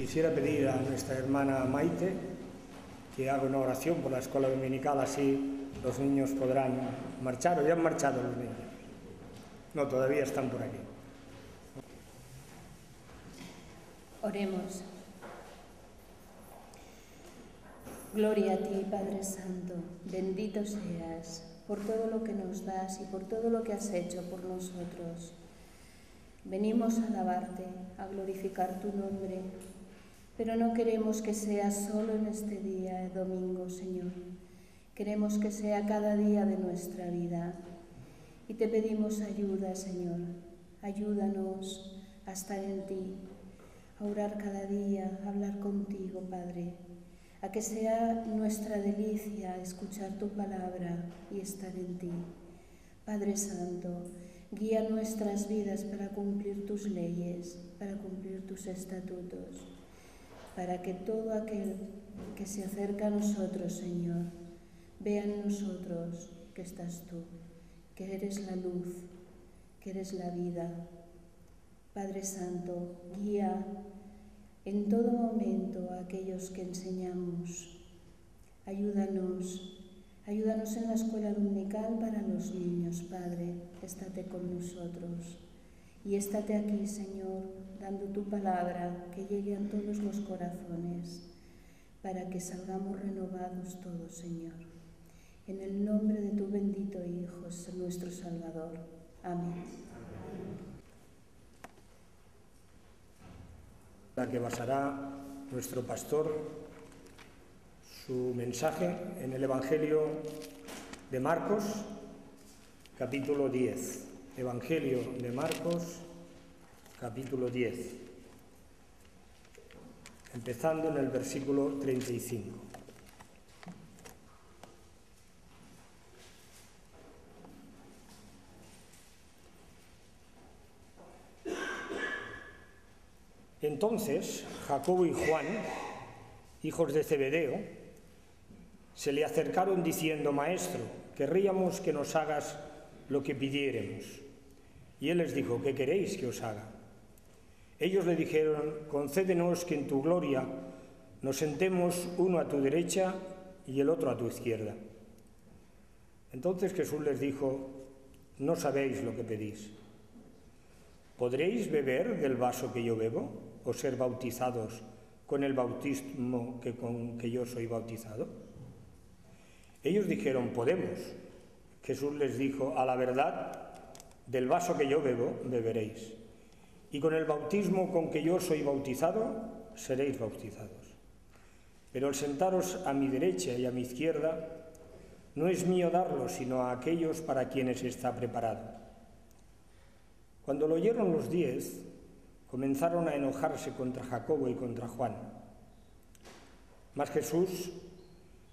Quisiera pedir a nuestra hermana Maite que haga una oración por la escuela dominical, así los niños podrán marchar, o ya han marchado los niños. No, todavía están por aquí. Oremos. Gloria a ti, Padre Santo, bendito seas por todo lo que nos das y por todo lo que has hecho por nosotros. Venimos a alabarte, a glorificar tu nombre, pero no queremos que sea solo en este día, domingo, Señor. Queremos que sea cada día de nuestra vida. Y te pedimos ayuda, Señor. Ayúdanos a estar en ti, a orar cada día, a hablar contigo, Padre. A que sea nuestra delicia escuchar tu palabra y estar en ti. Padre Santo, guía nuestras vidas para cumplir tus leyes, para cumplir tus estatutos, para que todo aquel que se acerca a nosotros, Señor, vea en nosotros que estás tú, que eres la luz, que eres la vida. Padre Santo, guía en todo momento a aquellos que enseñamos. Ayúdanos en la escuela dominical para los niños, Padre. Estate con nosotros. Y estate aquí, Señor, dando tu palabra que llegue a todos los corazones, para que salgamos renovados todos, Señor. En el nombre de tu bendito Hijo, nuestro Salvador. Amén. La que basará nuestro pastor su mensaje en el Evangelio de Marcos, capítulo 10. Evangelio de Marcos, capítulo 10, empezando en el versículo 35. Entonces Jacobo y Juan, hijos de Zebedeo, se le acercaron diciendo: Maestro, querríamos que nos hagas lo que pidiéremos. Y él les dijo: ¿qué queréis que os haga? Ellos le dijeron: concédenos que en tu gloria nos sentemos uno a tu derecha y el otro a tu izquierda. Entonces Jesús les dijo: no sabéis lo que pedís. ¿Podréis beber del vaso que yo bebo o ser bautizados con el bautismo con que yo soy bautizado? Ellos dijeron: podemos. Jesús les dijo: a la verdad, del vaso que yo bebo, beberéis, y con el bautismo con que yo soy bautizado, seréis bautizados. Pero el sentaros a mi derecha y a mi izquierda no es mío darlo, sino a aquellos para quienes está preparado. Cuando lo oyeron los 10, comenzaron a enojarse contra Jacobo y contra Juan. Mas Jesús,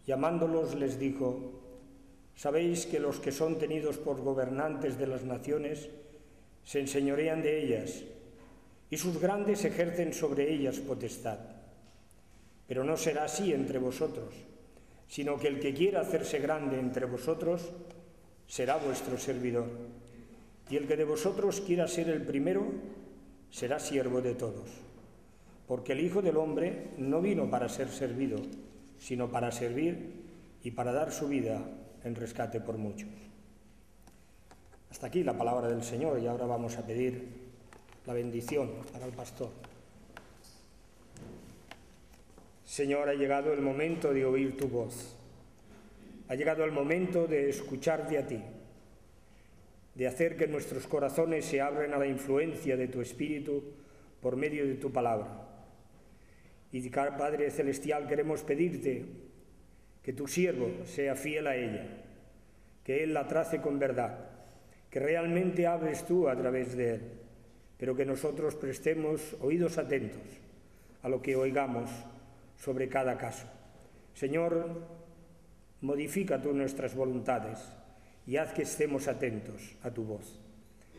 llamándolos, les dijo: sabéis que los que son tenidos por gobernantes de las naciones se enseñorean de ellas, y sus grandes ejercen sobre ellas potestad. Pero no será así entre vosotros, sino que el que quiera hacerse grande entre vosotros será vuestro servidor, y el que de vosotros quiera ser el primero será siervo de todos. Porque el Hijo del Hombre no vino para ser servido, sino para servir y para dar su vida en rescate por muchos. Hasta aquí la palabra del Señor, y ahora vamos a pedir la bendición para el pastor. Señor, ha llegado el momento de oír tu voz. Ha llegado el momento de escucharte a ti, de hacer que nuestros corazones se abran a la influencia de tu Espíritu por medio de tu palabra. Y, Padre Celestial, queremos pedirte que tu siervo sea fiel a ella, que él la trace con verdad, que realmente hables tú a través de él, pero que nosotros prestemos oídos atentos a lo que oigamos sobre cada caso. Señor, modifica tú nuestras voluntades y haz que estemos atentos a tu voz.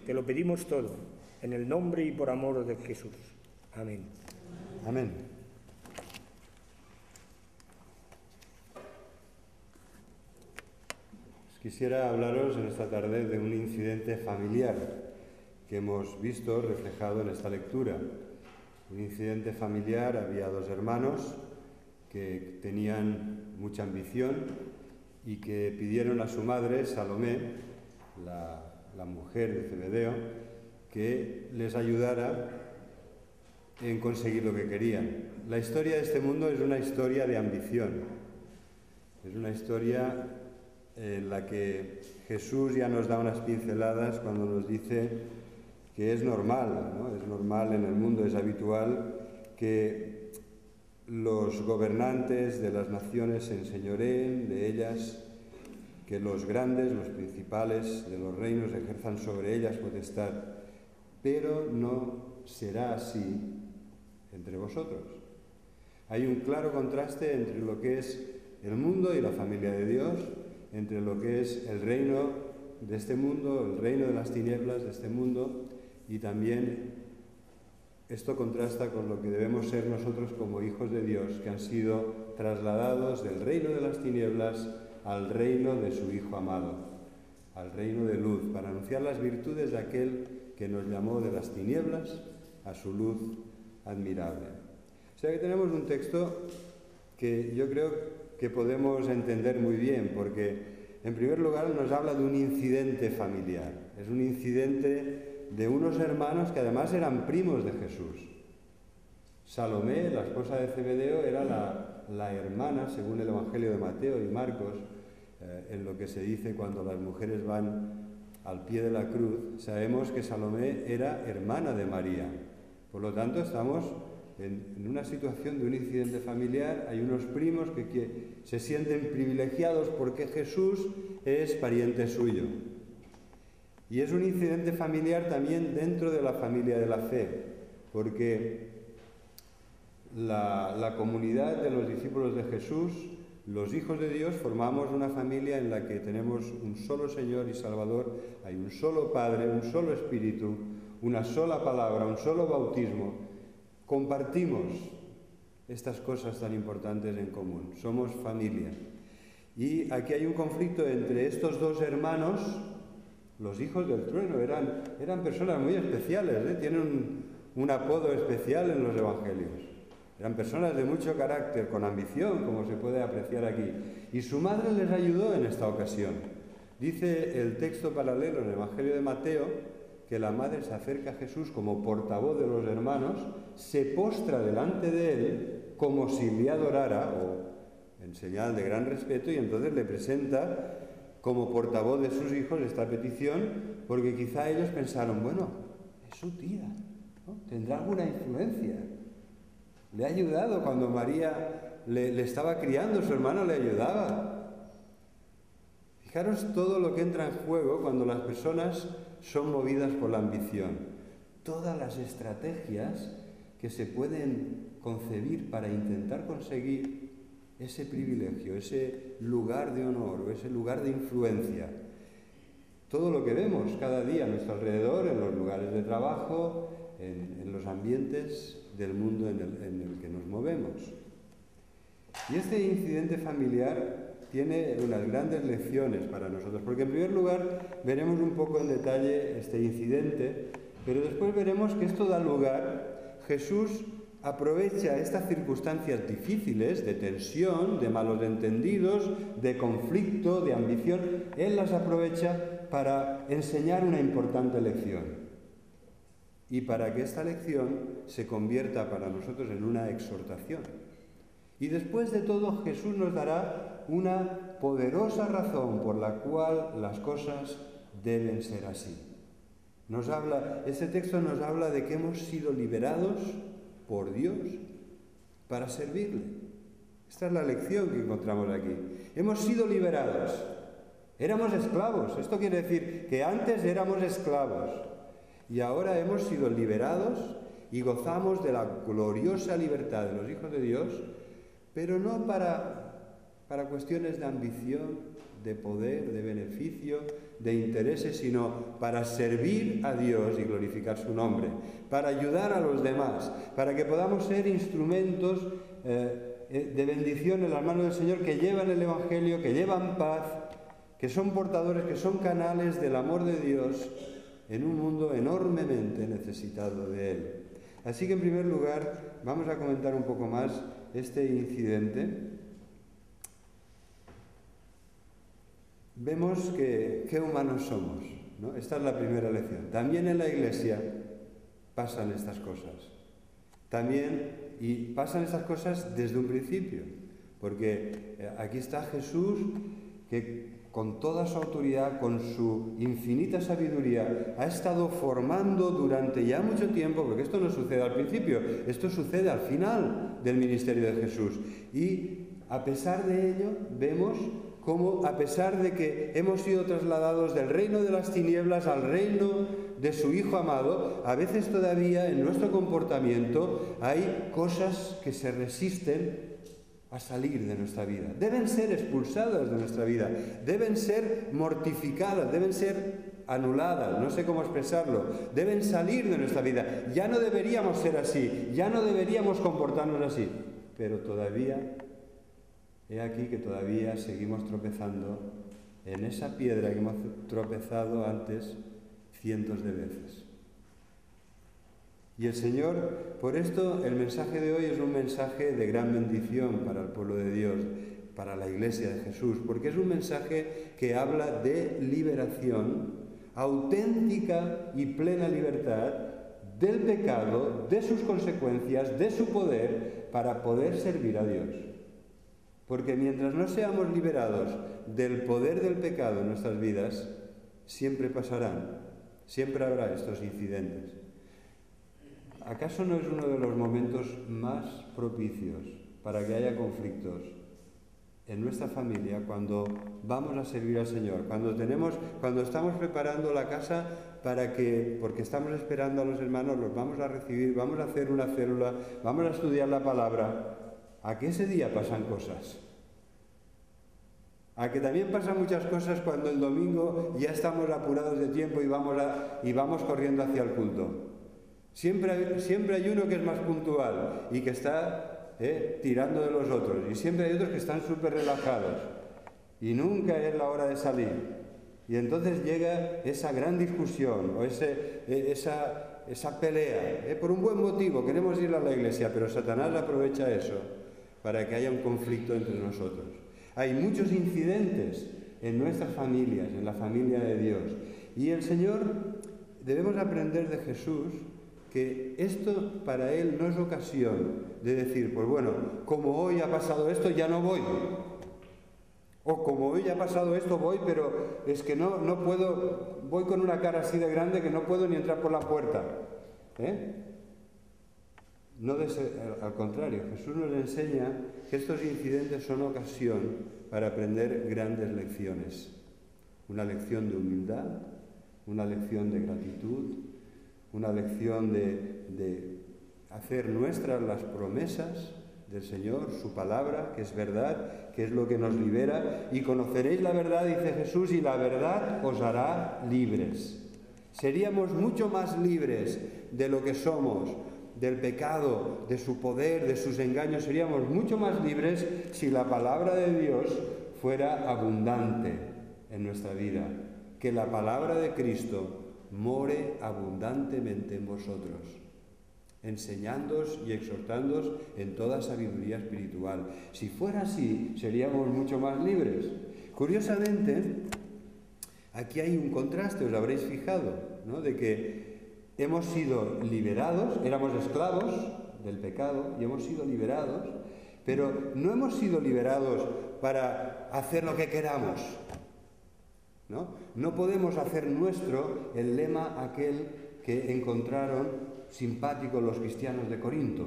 Te lo pedimos todo en el nombre y por amor de Jesús. Amén. Amén. Quisiera hablaros en esta tarde de un incidente familiar que hemos visto reflejado en esta lectura. Un incidente familiar, había dos hermanos que tenían mucha ambición y que pidieron a su madre, Salomé, la mujer de Zebedeo, que les ayudara en conseguir lo que querían. La historia de este mundo es una historia de ambición. Es una historia en la que Jesús ya nos da unas pinceladas cuando nos dice que es normal, ¿no? Es normal en el mundo, es habitual que los gobernantes de las naciones se enseñoreen de ellas, que los grandes, los principales de los reinos ejerzan sobre ellas potestad, pero no será así entre vosotros. Hay un claro contraste entre lo que es el mundo y la familia de Dios, entre lo que es el reino de este mundo, el reino de las tinieblas de este mundo, y también esto contrasta con lo que debemos ser nosotros como hijos de Dios, que han sido trasladados del reino de las tinieblas al reino de su Hijo amado, al reino de luz, para anunciar las virtudes de aquel que nos llamó de las tinieblas a su luz admirable. O sea que tenemos un texto que yo creo que podemos entender muy bien, porque en primer lugar nos habla de un incidente familiar. Es un incidente de unos hermanos que además eran primos de Jesús. Salomé, la esposa de Zebedeo, era la hermana, según el Evangelio de Mateo y Marcos, en lo que se dice cuando las mujeres van al pie de la cruz, sabemos que Salomé era hermana de María. Por lo tanto, estamos en una situación de un incidente familiar. Hay unos primos que se sienten privilegiados porque Jesús es pariente suyo. Y es un incidente familiar también dentro de la familia de la fe, porque la comunidad de los discípulos de Jesús, los hijos de Dios, formamos una familia en la que tenemos un solo Señor y Salvador, hay un solo Padre, un solo Espíritu, una sola palabra, un solo bautismo. Compartimos estas cosas tan importantes en común, somos familia. Y aquí hay un conflicto entre estos dos hermanos. Los hijos del trueno eran personas muy especiales, tienen un apodo especial en los evangelios. Eran personas de mucho carácter, con ambición, como se puede apreciar aquí. Y su madre les ayudó en esta ocasión. Dice el texto paralelo en el Evangelio de Mateo que la madre se acerca a Jesús como portavoz de los hermanos, se postra delante de él como si le adorara, o en señal de gran respeto, y entonces le presenta como portavoz de sus hijos esta petición, porque quizá ellos pensaron, bueno, es su tía, ¿no? Tendrá alguna influencia. Le ha ayudado cuando María le estaba criando, su hermano le ayudaba. Fijaros todo lo que entra en juego cuando las personas son movidas por la ambición. Todas las estrategias que se pueden concebir para intentar conseguir ese privilegio, ese lugar de honor o ese lugar de influencia. Todo lo que vemos cada día a nuestro alrededor, en los lugares de trabajo, en los ambientes del mundo en el que nos movemos. Y este incidente familiar tiene unas grandes lecciones para nosotros, porque en primer lugar veremos un poco en detalle este incidente, pero después veremos que esto da lugar, Jesús aprovecha estas circunstancias difíciles, de tensión, de malos entendidos, de conflicto, de ambición, Él las aprovecha para enseñar una importante lección. Y para que esta lección se convierta para nosotros en una exhortación. Y después de todo, Jesús nos dará una poderosa razón por la cual las cosas deben ser así. Este texto nos habla de que hemos sido liberados por Dios para servirle. Esta es la lección que encontramos aquí. Hemos sido liberados. Éramos esclavos. Esto quiere decir que antes éramos esclavos y ahora hemos sido liberados y gozamos de la gloriosa libertad de los hijos de Dios, pero no para cuestiones de ambición, de poder, de beneficio, de intereses, sino para servir a Dios y glorificar su nombre, para ayudar a los demás, para que podamos ser instrumentos de bendición en las manos del Señor, que llevan el Evangelio, que llevan paz, que son portadores, que son canales del amor de Dios en un mundo enormemente necesitado de Él. Así que en primer lugar vamos a comentar un poco más este incidente. Vemos que qué humanos somos, ¿no? Esta es la primera lección. También en la Iglesia pasan estas cosas. Y pasan estas cosas desde un principio, porque aquí está Jesús que con toda su autoridad, con su infinita sabiduría, ha estado formando durante ya mucho tiempo, porque esto no sucede al principio, esto sucede al final del ministerio de Jesús. Y a pesar de ello, vemos cómo, a pesar de que hemos sido trasladados del reino de las tinieblas al reino de su Hijo amado, a veces todavía en nuestro comportamiento hay cosas que se resisten a salir de nuestra vida. Deben ser expulsadas de nuestra vida, deben ser mortificadas, deben ser anuladas, no sé cómo expresarlo, deben salir de nuestra vida. Ya no deberíamos ser así, ya no deberíamos comportarnos así, pero todavía, he aquí que todavía seguimos tropezando en esa piedra que hemos tropezado antes cientos de veces. Y el Señor, por esto, el mensaje de hoy es un mensaje de gran bendición para el pueblo de Dios, para la Iglesia de Jesús, porque es un mensaje que habla de liberación, auténtica y plena libertad del pecado, de sus consecuencias, de su poder, para poder servir a Dios. Porque mientras no seamos liberados del poder del pecado en nuestras vidas, siempre pasarán, siempre habrá estos incidentes. ¿Acaso no es uno de los momentos más propicios para que haya conflictos en nuestra familia cuando vamos a servir al Señor? Cuando estamos preparando la casa porque estamos esperando a los hermanos, los vamos a recibir, vamos a hacer una célula, vamos a estudiar la palabra. ¿A que ese día pasan cosas? A que también pasan muchas cosas cuando el domingo ya estamos apurados de tiempo y vamos corriendo hacia el culto. Siempre hay uno que es más puntual y que está tirando de los otros, y siempre hay otros que están súper relajados y nunca es la hora de salir. Y entonces llega esa gran discusión o esa pelea, por un buen motivo, queremos ir a la iglesia, pero Satanás aprovecha eso para que haya un conflicto entre nosotros. Hay muchos incidentes en nuestras familias, en la familia de Dios, y el Señor, debemos aprender de Jesús que esto para Él no es ocasión de decir, pues bueno, como hoy ha pasado esto, ya no voy. O como hoy ha pasado esto, voy, pero es que no puedo, voy con una cara así de grande que no puedo ni entrar por la puerta. No al contrario, Jesús nos enseña que estos incidentes son ocasión para aprender grandes lecciones. Una lección de humildad, una lección de gratitud, una lección de hacer nuestras las promesas del Señor, su palabra, que es verdad, que es lo que nos libera. Y conoceréis la verdad, dice Jesús, y la verdad os hará libres. Seríamos mucho más libres de lo que somos, del pecado, de su poder, de sus engaños. Seríamos mucho más libres si la palabra de Dios fuera abundante en nuestra vida. Que la palabra de Cristo more abundantemente en vosotros, enseñándoos y exhortándoos en toda sabiduría espiritual. Si fuera así, seríamos mucho más libres. Curiosamente, aquí hay un contraste, os habréis fijado, ¿no? De que hemos sido liberados, éramos esclavos del pecado y hemos sido liberados, pero no hemos sido liberados para hacer lo que queramos. No podemos hacer nuestro el lema aquel que encontraron simpáticos los cristianos de Corinto.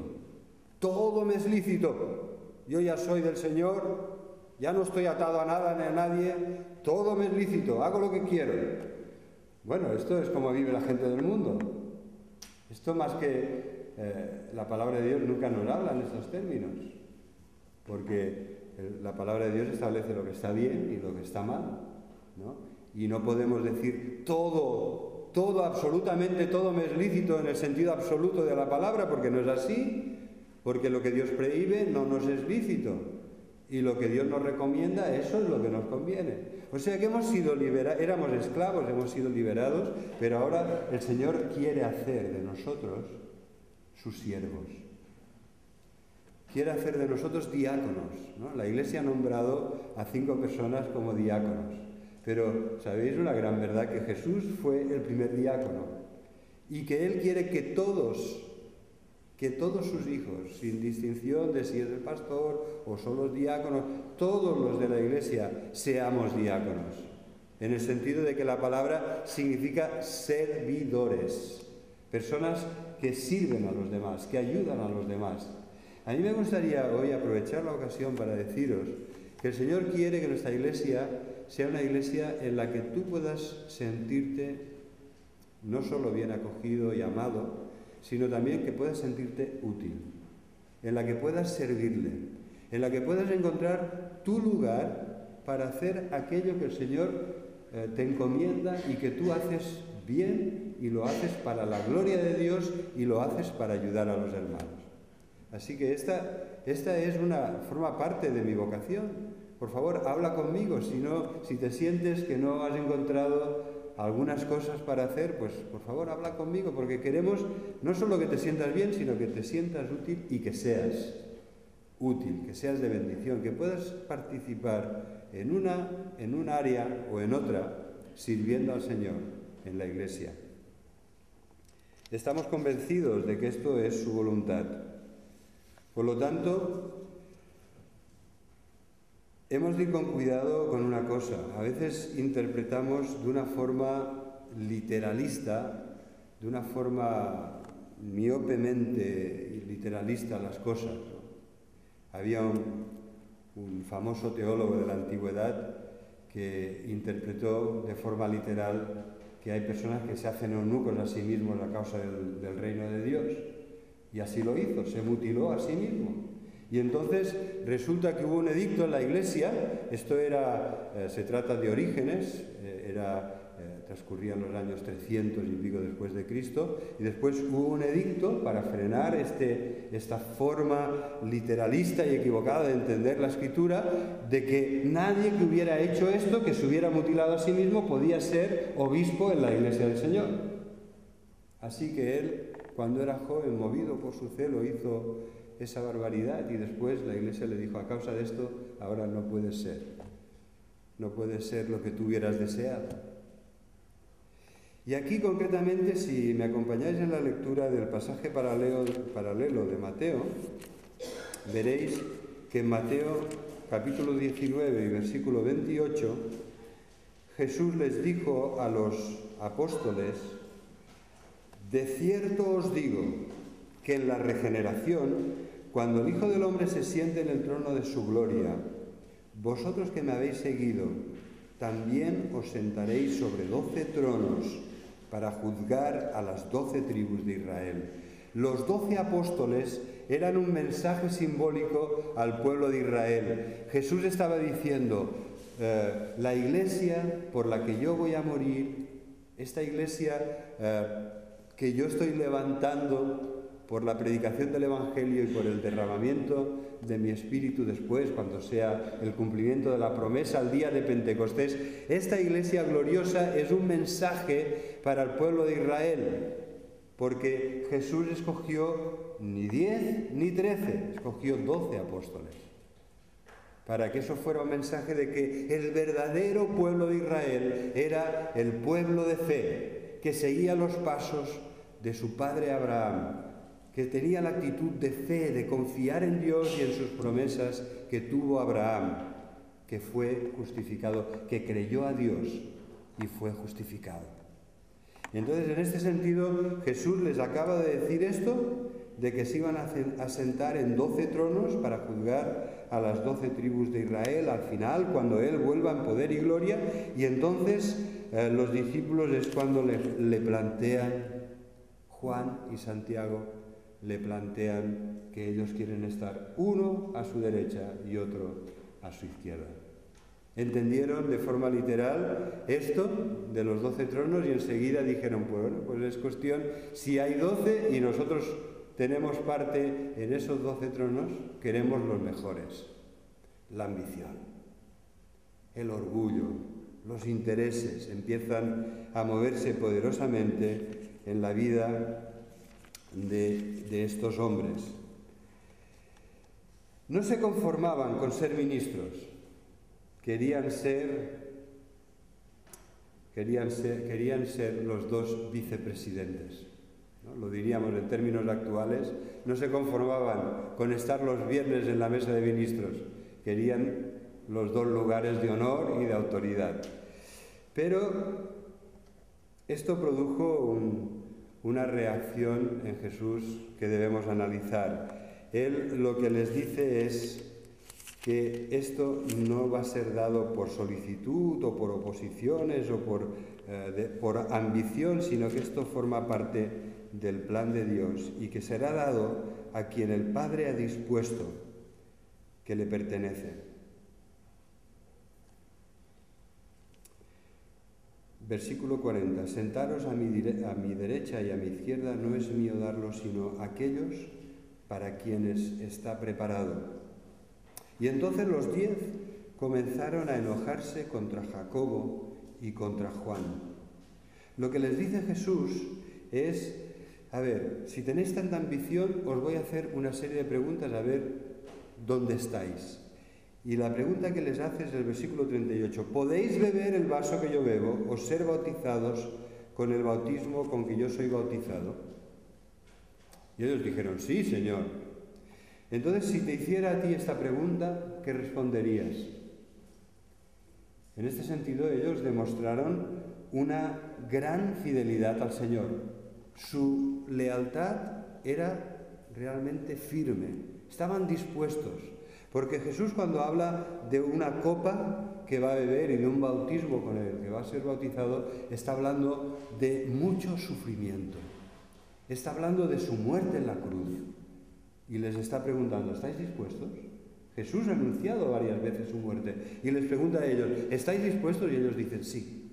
Todo me es lícito, yo ya soy del Señor, ya no estoy atado a nada ni a nadie, todo me es lícito, hago lo que quiero. Bueno, esto es como vive la gente del mundo. Esto más que la palabra de Dios nunca nos habla en estos términos, porque la palabra de Dios establece lo que está bien y lo que está mal, ¿no? Y no podemos decir todo, absolutamente todo me es lícito en el sentido absoluto de la palabra, porque no es así, porque lo que Dios prohíbe no nos es lícito, y lo que Dios nos recomienda, eso es lo que nos conviene. O sea que hemos sido liberados, éramos esclavos, hemos sido liberados, pero ahora el Señor quiere hacer de nosotros sus siervos. Quiere hacer de nosotros diáconos, ¿no? La Iglesia ha nombrado a 5 personas como diáconos, pero ¿sabéis una gran verdad? Que Jesús fue el primer diácono y que Él quiere que todos sus hijos, sin distinción de si es el pastor o son los diáconos, todos los de la Iglesia seamos diáconos, en el sentido de que la palabra significa servidores, personas que sirven a los demás, que ayudan a los demás. A mí me gustaría hoy aprovechar la ocasión para deciros que el Señor quiere que nuestra Iglesia sea una Iglesia en la que tú puedas sentirte no solo bien acogido y amado, sino también que puedas sentirte útil, en la que puedas servirle, en la que puedas encontrar tu lugar para hacer aquello que el Señor te encomienda y que tú haces bien y lo haces para la gloria de Dios y lo haces para ayudar a los hermanos. Así que esta forma parte de mi vocación. Por favor, habla conmigo. Si te sientes que no has encontrado algunas cosas para hacer, pues por favor habla conmigo, porque queremos no solo que te sientas bien, sino que te sientas útil y que seas útil, que seas de bendición, que puedas participar en un área o en otra sirviendo al Señor en la Iglesia. Estamos convencidos de que esto es su voluntad. Por lo tanto, hemos de ir con cuidado con una cosa. A veces interpretamos de una forma literalista, de una forma miopemente literalista las cosas, ¿no? Había un famoso teólogo de la antigüedad que interpretó de forma literal que hay personas que se hacen eunucos a sí mismos a causa del reino de Dios. Y así lo hizo, se mutiló a sí mismo. Y entonces resulta que hubo un edicto en la Iglesia, se trata de Orígenes, transcurrían los años 300 y pico después de Cristo, y después hubo un edicto para frenar esta forma literalista y equivocada de entender la Escritura, de que nadie que hubiera hecho esto, que se hubiera mutilado a sí mismo, podía ser obispo en la Iglesia del Señor. Así que él, cuando era joven, movido por su celo, hizo esa barbaridad y después la Iglesia le dijo: a causa de esto, ahora no puedes ser lo que tú hubieras deseado. Y aquí concretamente, si me acompañáis en la lectura del pasaje paralelo de Mateo, veréis que en Mateo capítulo 19 y versículo 28, Jesús les dijo a los apóstoles: de cierto os digo que en la regeneración, cuando el Hijo del Hombre se siente en el trono de su gloria, vosotros que me habéis seguido, también os sentaréis sobre 12 tronos para juzgar a las 12 tribus de Israel. Los 12 apóstoles eran un mensaje simbólico al pueblo de Israel. Jesús estaba diciendo: la iglesia por la que yo voy a morir, esta iglesia que yo estoy levantando por la predicación del Evangelio y por el derramamiento de mi Espíritu después, cuando sea el cumplimiento de la promesa al día de Pentecostés, esta iglesia gloriosa es un mensaje para el pueblo de Israel, porque Jesús escogió ni 10 ni 13, escogió 12 apóstoles, para que eso fuera un mensaje de que el verdadero pueblo de Israel era el pueblo de fe, que seguía los pasos de su padre Abraham, que tenía la actitud de fe, de confiar en Dios y en sus promesas que tuvo Abraham, que fue justificado, que creyó a Dios y fue justificado. Y entonces, en este sentido, Jesús les acaba de decir esto, de que se iban a sentar en 12 tronos para juzgar a las 12 tribus de Israel al final, cuando Él vuelva en poder y gloria. Y entonces los discípulos es cuando le plantean, Juan y Santiago le plantean que ellos quieren estar uno a su derecha y otro a su izquierda. Entendieron de forma literal esto de los 12 tronos y enseguida dijeron: bueno, pues es cuestión, si hay 12 y nosotros tenemos parte en esos 12 tronos, queremos los mejores. La ambición, el orgullo, los intereses empiezan a moverse poderosamente en la vida de estos hombres. No se conformaban con ser ministros, querían ser los dos vicepresidentes, ¿no? Lo diríamos en términos actuales, no se conformaban con estar los viernes en la mesa de ministros, querían los dos lugares de honor y de autoridad. Pero esto produjo una reacción en Jesús que debemos analizar. Él lo que les dice es que esto no va a ser dado por solicitud o por oposiciones o por ambición, sino que esto forma parte del plan de Dios y que será dado a quien el Padre ha dispuesto que le pertenece. Versículo 40. Sentaros a mi derecha y a mi izquierda, no es mío darlo, sino aquellos para quienes está preparado. Y entonces los 10 comenzaron a enojarse contra Jacobo y contra Juan. Lo que les dice Jesús es, a ver, si tenéis tanta ambición, os voy a hacer una serie de preguntas a ver dónde estáis. Y la pregunta que les hace es el versículo 38. ¿Podéis beber el vaso que yo bebo o ser bautizados con el bautismo con que yo soy bautizado? Y ellos dijeron, sí, Señor. Entonces, si te hiciera a ti esta pregunta, ¿qué responderías? En este sentido, ellos demostraron una gran fidelidad al Señor. Su lealtad era realmente firme. Estaban dispuestos. Porque Jesús, cuando habla de una copa que va a beber y de un bautismo con el que va a ser bautizado, está hablando de mucho sufrimiento. Está hablando de su muerte en la cruz. Y les está preguntando, ¿estáis dispuestos? Jesús ha anunciado varias veces su muerte. Y les pregunta a ellos, ¿estáis dispuestos? Y ellos dicen, sí.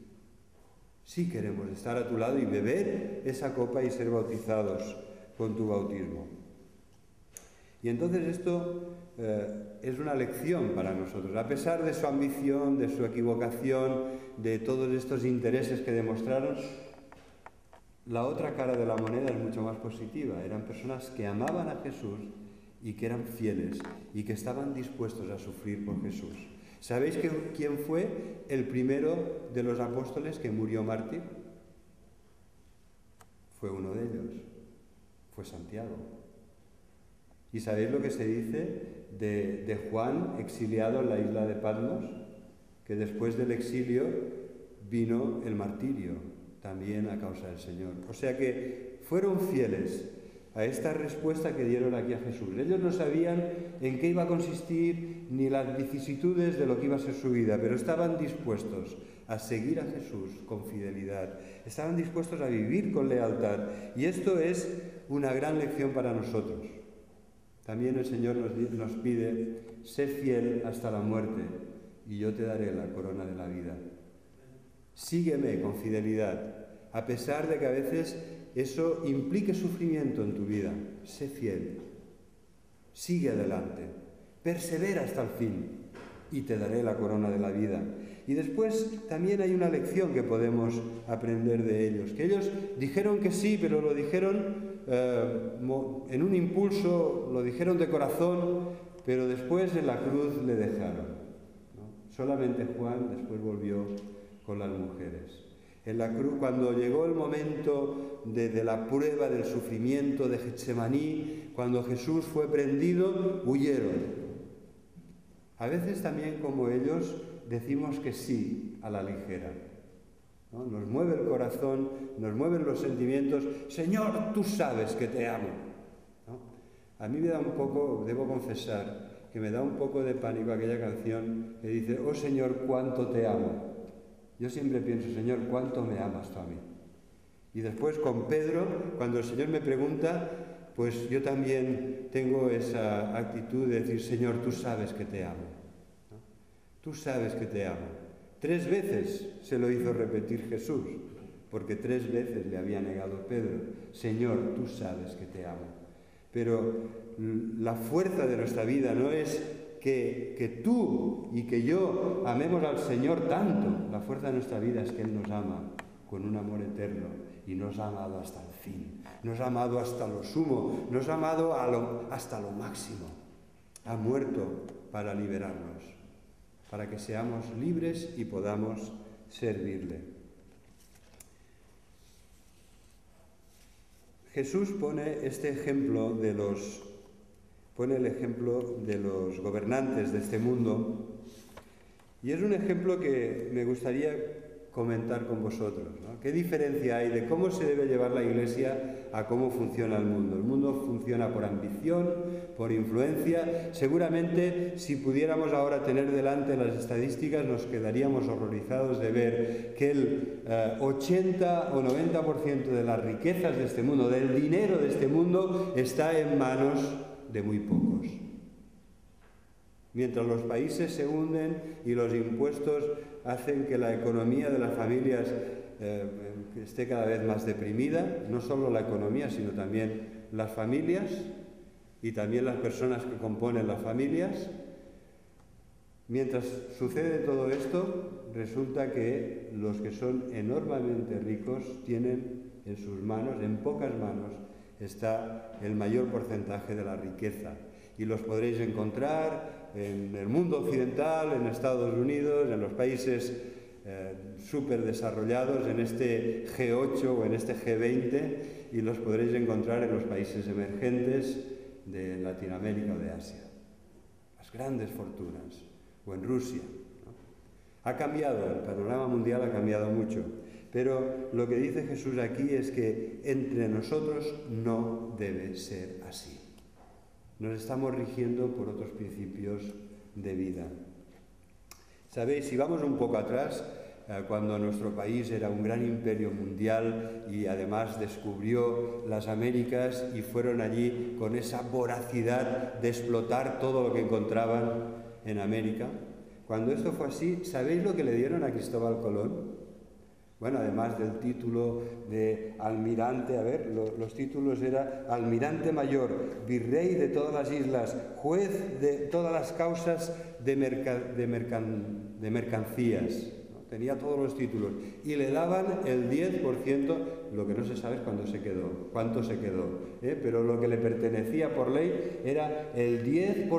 Sí queremos estar a tu lado y beber esa copa y ser bautizados con tu bautismo. Y entonces esto es una lección para nosotros. A pesar de su ambición, de su equivocación, de todos estos intereses que demostraron, la otra cara de la moneda es mucho más positiva. Eran personas que amaban a Jesús y que eran fieles y que estaban dispuestos a sufrir por Jesús. ¿Sabéis quién fue el primero de los apóstoles que murió mártir? Fue uno de ellos. Fue Santiago. ¿Y sabéis lo que se dice de Juan, exiliado en la isla de Patmos? Que después del exilio vino el martirio, también a causa del Señor. O sea que fueron fieles a esta respuesta que dieron aquí a Jesús. Ellos no sabían en qué iba a consistir ni las vicisitudes de lo que iba a ser su vida, pero estaban dispuestos a seguir a Jesús con fidelidad. Estaban dispuestos a vivir con lealtad. Y esto es una gran lección para nosotros. También el Señor nos pide, sé fiel hasta la muerte y yo te daré la corona de la vida. Sígueme con fidelidad, a pesar de que a veces eso implique sufrimiento en tu vida. Sé fiel, sigue adelante, persevera hasta el fin y te daré la corona de la vida. Y después también hay una lección que podemos aprender de ellos, que ellos dijeron que sí, pero lo dijeron en un impulso, lo dijeron de corazón, pero después en la cruz le dejaron, ¿no? Solamente Juan después volvió con las mujeres. En la cruz, cuando llegó el momento de la prueba, del sufrimiento de Getsemaní, cuando Jesús fue prendido, huyeron. A veces también, como ellos, decimos que sí a la ligera, ¿no? Nos mueve el corazón, nos mueven los sentimientos. Señor, tú sabes que te amo, ¿no? A mí me da un poco, debo confesar, que me da un poco de pánico aquella canción que dice, oh Señor, cuánto te amo. Yo siempre pienso, Señor, cuánto me amas tú a mí. Y después con Pedro, cuando el Señor me pregunta, pues yo también tengo esa actitud de decir, Señor, tú sabes que te amo, ¿no? Tú sabes que te amo. 3 veces se lo hizo repetir Jesús, porque 3 veces le había negado Pedro. Señor, tú sabes que te amo. Pero la fuerza de nuestra vida no es que tú y que yo amemos al Señor tanto. La fuerza de nuestra vida es que Él nos ama con un amor eterno y nos ha amado hasta el fin, nos ha amado hasta lo sumo, nos ha amado hasta lo máximo. Ha muerto para liberarnos, para que seamos libres y podamos servirle. Jesús pone el ejemplo de los gobernantes de este mundo, y es un ejemplo que me gustaría comentar con vosotros, ¿no? ¿Qué diferencia hay de cómo se debe llevar la Iglesia a cómo funciona el mundo? El mundo funciona por ambición, por influencia. Seguramente, si pudiéramos ahora tener delante las estadísticas, nos quedaríamos horrorizados de ver que el 80 o 90% de las riquezas de este mundo, del dinero de este mundo, está en manos de muy pocos. Mientras los países se hunden y los impuestos hacen que la economía de las familias esté cada vez más deprimida, no solo la economía, sino también las familias y también las personas que componen las familias. Mientras sucede todo esto, resulta que los que son enormemente ricos tienen en sus manos, en pocas manos, está el mayor porcentaje de la riqueza. Y los podréis encontrar en el mundo occidental, en Estados Unidos, en los países súper desarrollados, en este G8 o en este G20, y los podréis encontrar en los países emergentes de Latinoamérica o de Asia. Las grandes fortunas, o en Rusia, ¿no? Ha cambiado, el panorama mundial ha cambiado mucho, pero lo que dice Jesús aquí es que entre nosotros no debe ser así. Nos estamos rigiendo por otros principios de vida. Sabéis, si vamos un poco atrás, cuando nuestro país era un gran imperio mundial y además descubrió las Américas y fueron allí con esa voracidad de explotar todo lo que encontraban en América, cuando esto fue así, ¿sabéis lo que le dieron a Cristóbal Colón? Bueno, además del título de almirante, los títulos eran almirante mayor, virrey de todas las islas, juez de todas las causas de mercancías, ¿no? Tenía todos los títulos y le daban el 10%, lo que no se sabe es cuánto se quedó, pero lo que le pertenecía por ley era el 10%.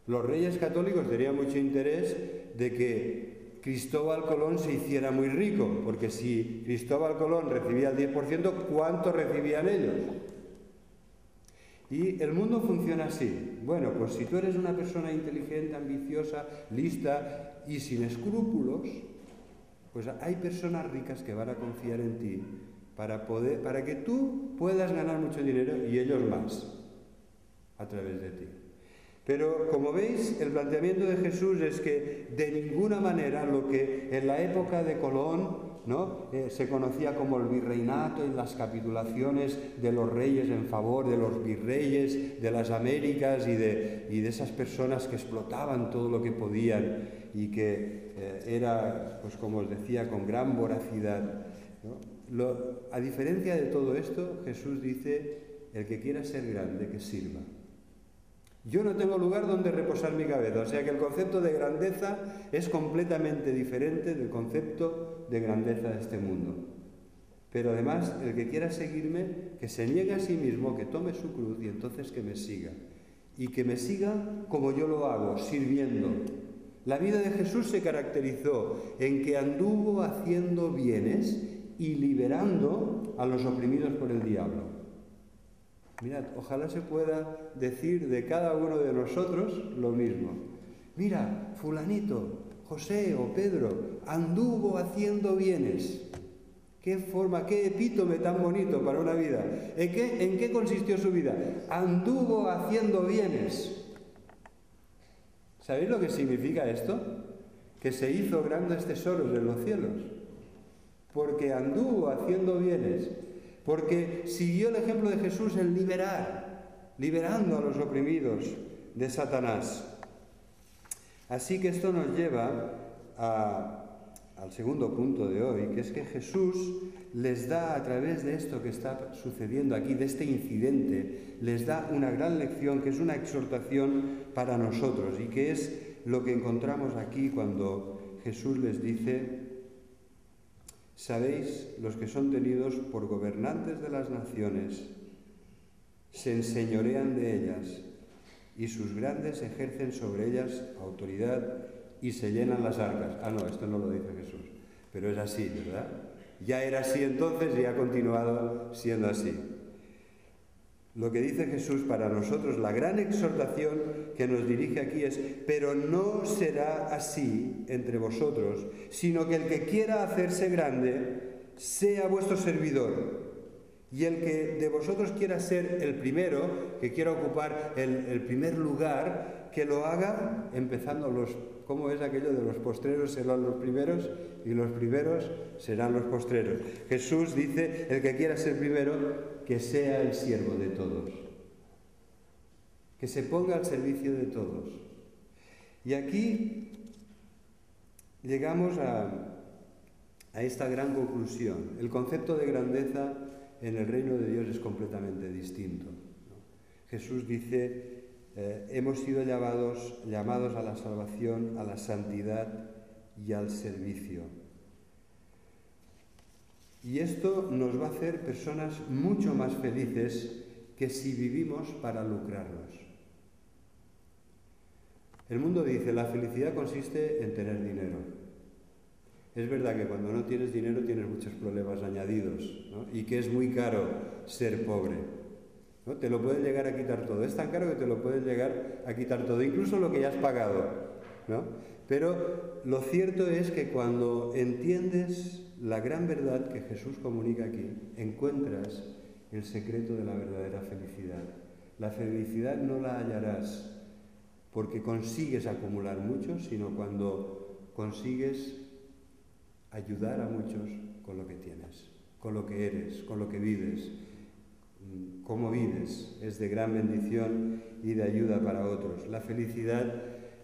Los reyes católicos tenían mucho interés de que Cristóbal Colón se hiciera muy rico, porque si Cristóbal Colón recibía el 10%, ¿cuánto recibían ellos? Y el mundo funciona así. Bueno, pues si tú eres una persona inteligente, ambiciosa, lista y sin escrúpulos, pues hay personas ricas que van a confiar en ti para que tú puedas ganar mucho dinero y ellos más a través de ti. Pero, como veis, el planteamiento de Jesús es que de ninguna manera lo que en la época de Colón, ¿no?, se conocía como el virreinato y las capitulaciones de los reyes en favor de los virreyes de las Américas y de esas personas que explotaban todo lo que podían y que era, pues como os decía, con gran voracidad, ¿no? A diferencia de todo esto, Jesús dice, el que quiera ser grande, que sirva. Yo no tengo lugar donde reposar mi cabeza, o sea que el concepto de grandeza es completamente diferente del concepto de grandeza de este mundo. Pero además, el que quiera seguirme, que se niegue a sí mismo, que tome su cruz y entonces que me siga. Y que me siga como yo lo hago, sirviendo. La vida de Jesús se caracterizó en que anduvo haciendo bienes y liberando a los oprimidos por el diablo. Mirad, ojalá se pueda decir de cada uno de nosotros lo mismo. Mira, fulanito, José o Pedro, anduvo haciendo bienes. Qué forma, qué epítome tan bonito para una vida. ¿En qué consistió su vida? Anduvo haciendo bienes. ¿Sabéis lo que significa esto? Que se hizo grandes tesoros en los cielos. Porque anduvo haciendo bienes. Porque siguió el ejemplo de Jesús en liberando a los oprimidos de Satanás. Así que esto nos lleva al segundo punto de hoy, que es que Jesús les da, a través de esto que está sucediendo aquí, de este incidente, les da una gran lección, que es una exhortación para nosotros, y que es lo que encontramos aquí cuando Jesús les dice: Sabéis, los que son tenidos por gobernantes de las naciones, se enseñorean de ellas, y sus grandes ejercen sobre ellas autoridad y se llenan las arcas. Ah, no, esto no lo dice Jesús, pero es así, ¿verdad? Ya era así entonces y ha continuado siendo así. Lo que dice Jesús para nosotros, la gran exhortación que nos dirige aquí es: pero no será así entre vosotros, sino que el que quiera hacerse grande sea vuestro servidor. Y el que de vosotros quiera ser el primero, que quiera ocupar el primer lugar, que lo haga empezando ¿cómo es aquello de los postreros serán los primeros y los primeros serán los postreros? Jesús dice, el que quiera ser primero, que sea el siervo de todos, que se ponga al servicio de todos. Y aquí llegamos a esta gran conclusión. El concepto de grandeza en el reino de Dios es completamente distinto, ¿no? Jesús dice, hemos sido llamados a la salvación, a la santidad y al servicio. Y esto nos va a hacer personas mucho más felices que si vivimos para lucrarnos. El mundo dice, la felicidad consiste en tener dinero. Es verdad que cuando no tienes dinero tienes muchos problemas añadidos, ¿no? Y que es muy caro ser pobre, ¿no? Te lo pueden llegar a quitar todo. Es tan caro que te lo pueden llegar a quitar todo, incluso lo que ya has pagado, ¿no? Pero lo cierto es que cuando entiendes la gran verdad que Jesús comunica aquí, encuentras el secreto de la verdadera felicidad. La felicidad no la hallarás porque consigues acumular mucho, sino cuando consigues ayudar a muchos con lo que tienes, con lo que eres, con lo que vives. Cómo vives es de gran bendición y de ayuda para otros. La felicidad,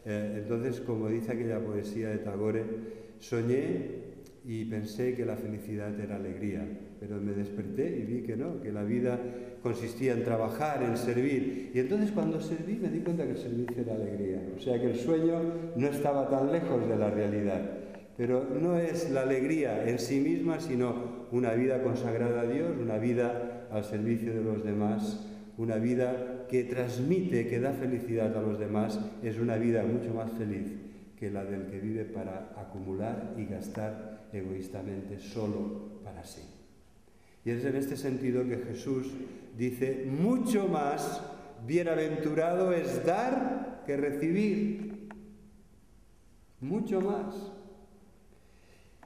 entonces, como dice aquella poesía de Tagore, soñé y pensé que la felicidad era alegría, pero me desperté y vi que no, que la vida consistía en trabajar, en servir. Y entonces cuando serví me di cuenta que el servicio era alegría. O sea que el sueño no estaba tan lejos de la realidad. Pero no es la alegría en sí misma, sino una vida consagrada a Dios, una vida al servicio de los demás, una vida que transmite, que da felicidad a los demás, es una vida mucho más feliz que la del que vive para acumular y gastar egoístamente solo para sí. Y es en este sentido que Jesús dice, mucho más bienaventurado es dar que recibir. Mucho más.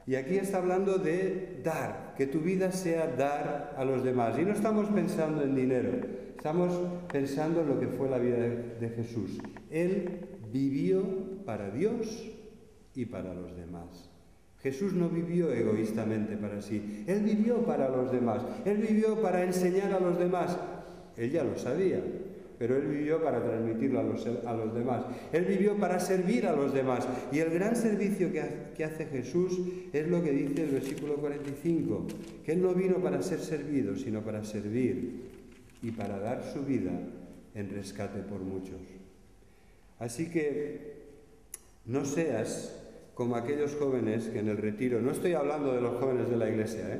Y aquí está hablando de dar, que tu vida sea dar a los demás. Y no estamos pensando en dinero, estamos pensando en lo que fue la vida de Jesús. Él vivió para Dios y para los demás. Jesús no vivió egoístamente para sí, Él vivió para los demás, Él vivió para enseñar a los demás. Él ya lo sabía, pero Él vivió para transmitirlo a los demás. Él vivió para servir a los demás. Y el gran servicio que hace Jesús es lo que dice el versículo 45, que Él no vino para ser servido, sino para servir y para dar su vida en rescate por muchos. Así que no seas como aquellos jóvenes que en el retiro, no estoy hablando de los jóvenes de la iglesia,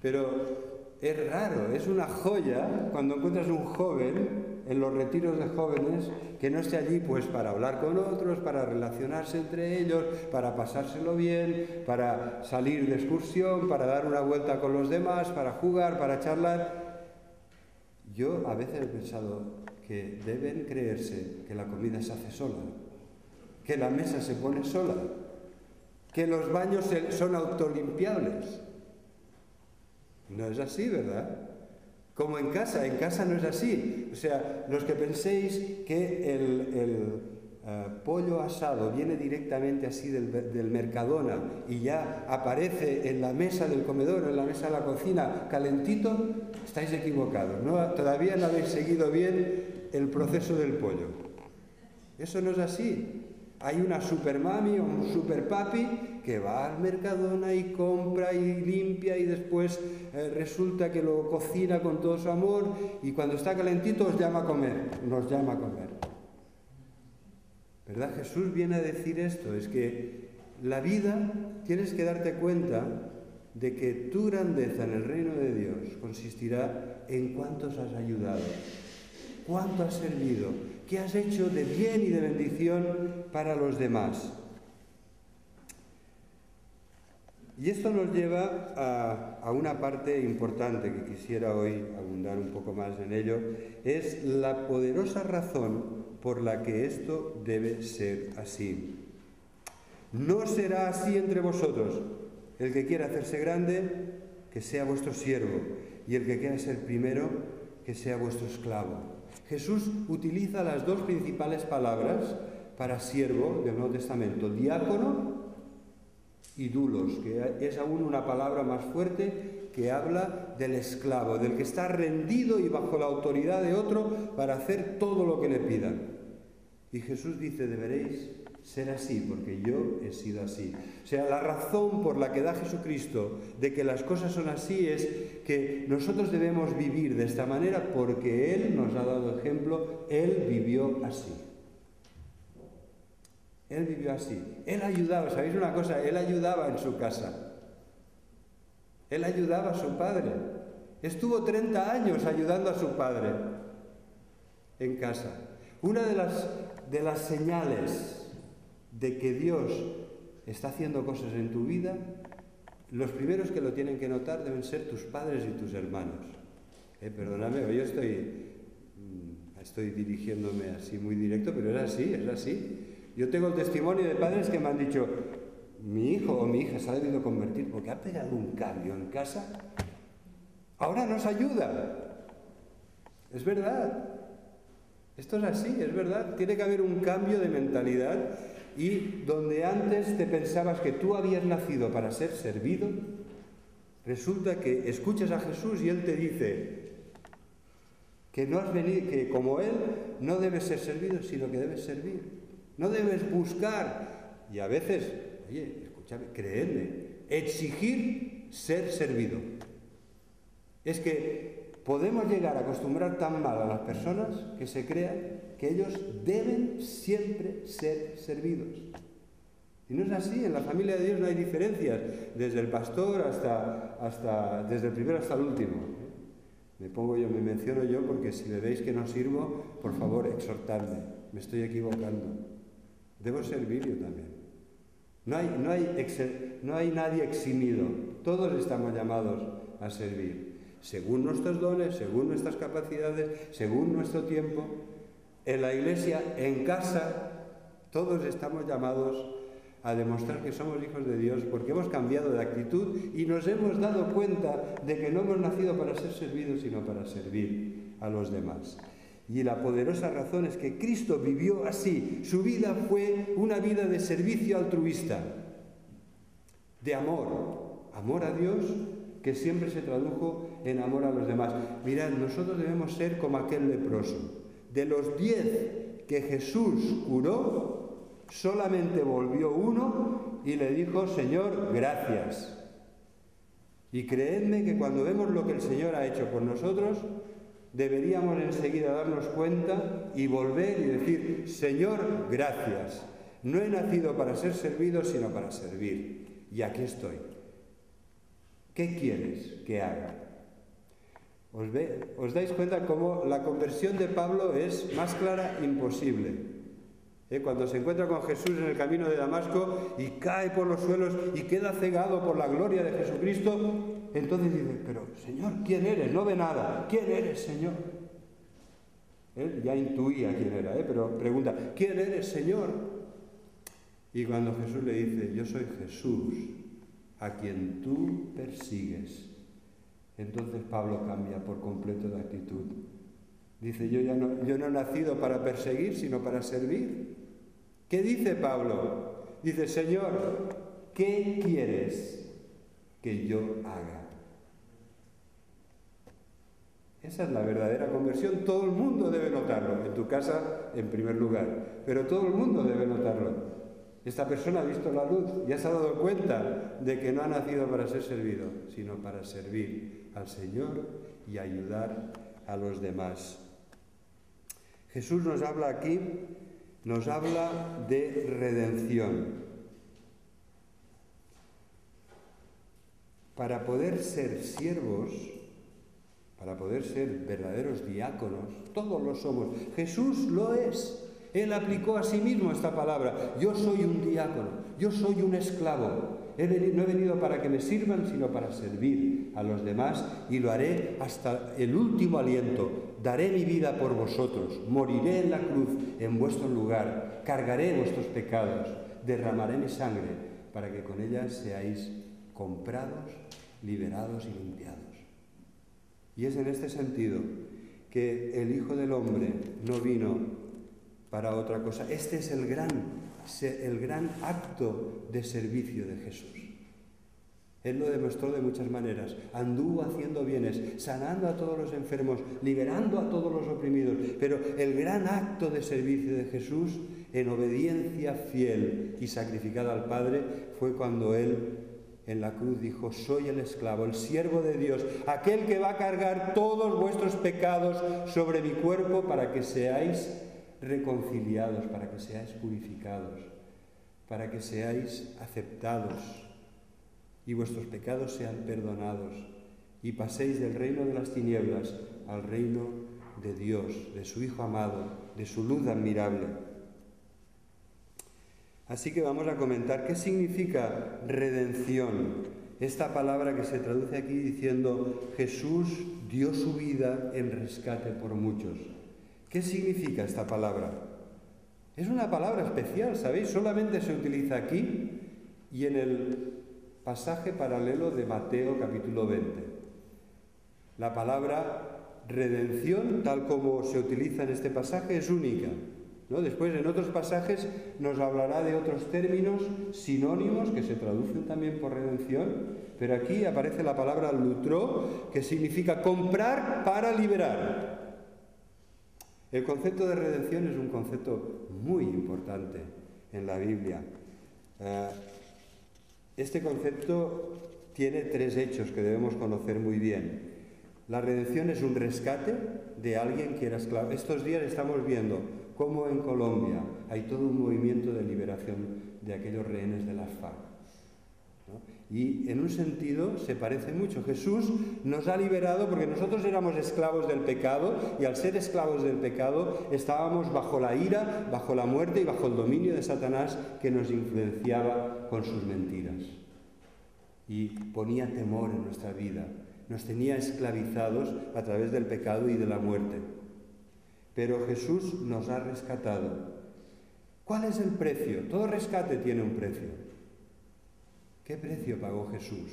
pero es raro, es una joya cuando encuentras un joven en los retiros de jóvenes que no esté allí pues para hablar con otros, para relacionarse entre ellos, para pasárselo bien, para salir de excursión, para dar una vuelta con los demás, para jugar, para charlar. Yo a veces he pensado que deben creerse que la comida se hace sola, que la mesa se pone sola, que los baños son autolimpiables. No es así, ¿verdad? Como en casa no es así. O sea, los que penséis que el pollo asado viene directamente así del Mercadona y ya aparece en la mesa del comedor o en la mesa de la cocina calentito, estáis equivocados. Todavía no habéis seguido bien el proceso del pollo. Eso no es así. Hay una supermami o un superpapi que va al Mercadona y compra y limpia y después resulta que lo cocina con todo su amor y cuando está calentito nos llama a comer. ¿Verdad? Jesús viene a decir esto, es que la vida tienes que darte cuenta de que tu grandeza en el reino de Dios consistirá en cuántos has ayudado, cuánto has servido, qué has hecho de bien y de bendición para los demás. Y esto nos lleva a una parte importante que quisiera hoy abundar un poco más en ello, es la poderosa razón por la que esto debe ser así. No será así entre vosotros. El que quiera hacerse grande, que sea vuestro siervo, y el que quiera ser primero, que sea vuestro esclavo. Jesús utiliza las dos principales palabras para siervo del Nuevo Testamento, diácono y dulos, que es aún una palabra más fuerte que habla del esclavo, del que está rendido y bajo la autoridad de otro para hacer todo lo que le pidan. Y Jesús dice, deberéis ser así, porque yo he sido así. O sea, la razón por la que da Jesucristo de que las cosas son así es que nosotros debemos vivir de esta manera porque Él nos ha dado ejemplo, Él vivió así. Él vivió así. Él ayudaba, ¿sabéis una cosa? Él ayudaba en su casa. Él ayudaba a su padre. Estuvo 30 años ayudando a su padre en casa. Una de las señales de que Dios está haciendo cosas en tu vida, los primeros que lo tienen que notar deben ser tus padres y tus hermanos. Perdóname, yo estoy dirigiéndome así muy directo, pero es así, es así. Yo tengo el testimonio de padres que me han dicho, mi hijo o mi hija se ha debido convertir porque ha pegado un cambio en casa. Ahora nos ayuda. Es verdad. Esto es así, es verdad. Tiene que haber un cambio de mentalidad y donde antes te pensabas que tú habías nacido para ser servido, resulta que escuchas a Jesús y Él te dice que no has venido, que como Él no debes ser servido, sino que debes servir. No debes buscar, y a veces, oye, escúchame, creedme, exigir ser servido. Es que podemos llegar a acostumbrar tan mal a las personas que se crean que ellos deben siempre ser servidos. Y no es así, en la familia de Dios no hay diferencias, desde el pastor desde el primero hasta el último. Me menciono yo porque si me veis que no sirvo, por favor, exhortadme, me estoy equivocando. Debo servir yo también. No hay nadie eximido. Todos estamos llamados a servir. Según nuestros dones, según nuestras capacidades, según nuestro tiempo. En la iglesia, en casa, todos estamos llamados a demostrar que somos hijos de Dios porque hemos cambiado de actitud y nos hemos dado cuenta de que no hemos nacido para ser servidos, sino para servir a los demás. Y la poderosa razón es que Cristo vivió así. Su vida fue una vida de servicio altruista, de amor a Dios, que siempre se tradujo en amor a los demás. Mirad, nosotros debemos ser como aquel leproso. De los 10 que Jesús curó, solamente volvió uno y le dijo, Señor, gracias. Y creedme que cuando vemos lo que el Señor ha hecho por nosotros, deberíamos enseguida darnos cuenta y volver y decir, Señor, gracias. No he nacido para ser servido, sino para servir. Y aquí estoy. ¿Qué quieres que haga? ¿Os dais cuenta cómo la conversión de Pablo es más clara imposible? Cuando se encuentra con Jesús en el camino de Damasco y cae por los suelos y queda cegado por la gloria de Jesucristo, entonces dice, pero Señor, ¿quién eres? No ve nada. ¿Quién eres, Señor? Él ya intuía quién era, pero pregunta, ¿quién eres, Señor? Y cuando Jesús le dice, yo soy Jesús, a quien tú persigues, entonces Pablo cambia por completo de actitud. Dice, yo no he nacido para perseguir, sino para servir. ¿Qué dice Pablo? Dice, Señor, ¿qué quieres que yo haga? Esa es la verdadera conversión. Todo el mundo debe notarlo. En tu casa, en primer lugar. Pero todo el mundo debe notarlo. Esta persona ha visto la luz y se ha dado cuenta de que no ha nacido para ser servido, sino para servir al Señor y ayudar a los demás. Jesús nos habla aquí, nos habla de redención. para poder ser siervos, para poder ser verdaderos diáconos, todos lo somos. Jesús lo es. Él aplicó a sí mismo esta palabra. Yo soy un diácono, yo soy un esclavo. No he venido para que me sirvan, sino para servir a los demás, y lo haré hasta el último aliento. Daré mi vida por vosotros, moriré en la cruz en vuestro lugar, cargaré vuestros pecados, derramaré mi sangre para que con ella seáis comprados, liberados y limpiados. Y es en este sentido que el Hijo del Hombre no vino para otra cosa. Este es el gran acto de servicio de Jesús. Él lo demostró de muchas maneras. Anduvo haciendo bienes, sanando a todos los enfermos, liberando a todos los oprimidos. Pero el gran acto de servicio de Jesús, en obediencia fiel y sacrificada al Padre, fue cuando Él en la cruz dijo: soy el esclavo, el siervo de Dios, aquel que va a cargar todos vuestros pecados sobre mi cuerpo para que seáis reconciliados, para que seáis purificados, para que seáis aceptados y vuestros pecados sean perdonados y paséis del reino de las tinieblas al reino de Dios, de su Hijo amado, de su luz admirable. Así que vamos a comentar qué significa redención. Esta palabra que se traduce aquí diciendo Jesús dio su vida en rescate por muchos. ¿Qué significa esta palabra? Es una palabra especial, ¿sabéis? Solamente se utiliza aquí y en el pasaje paralelo de Mateo capítulo 20. La palabra redención, tal como se utiliza en este pasaje, es única, ¿no? Después en otros pasajes nos hablará de otros términos sinónimos que se traducen también por redención, pero aquí aparece la palabra lutró, que significa comprar para liberar. El concepto de redención es un concepto muy importante en la Biblia. Este concepto tiene tres hechos que debemos conocer muy bien. La redención es un rescate de alguien que era esclavo. Estos días estamos viendo cómo en Colombia hay todo un movimiento de liberación de aquellos rehenes de las FARC, ¿no? Y en un sentido se parece mucho. Jesús nos ha liberado porque nosotros éramos esclavos del pecado, y al ser esclavos del pecado estábamos bajo la ira, bajo la muerte y bajo el dominio de Satanás, que nos influenciaba con sus mentiras y ponía temor en nuestra vida, nos tenía esclavizados a través del pecado y de la muerte. Pero Jesús nos ha rescatado. ¿Cuál es el precio? Todo rescate tiene un precio. ¿Qué precio pagó Jesús?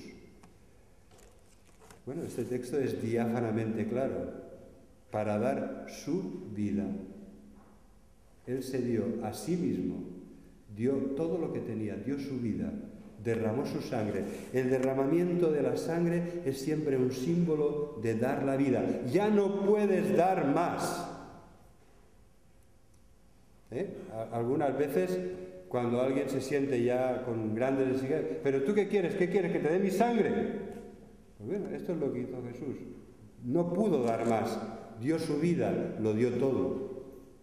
Bueno, este texto es diáfanamente claro. Para dar su vida, Él se dio a sí mismo, dio todo lo que tenía, dio su vida, derramó su sangre. El derramamiento de la sangre es siempre un símbolo de dar la vida. Ya no puedes dar más. Algunas veces, cuando alguien se siente ya con grandes necesidades, ¿pero tú qué quieres? ¿Qué quieres? ¿Que te dé mi sangre? Pues bueno, esto es lo que hizo Jesús. No pudo dar más. Dio su vida, lo dio todo.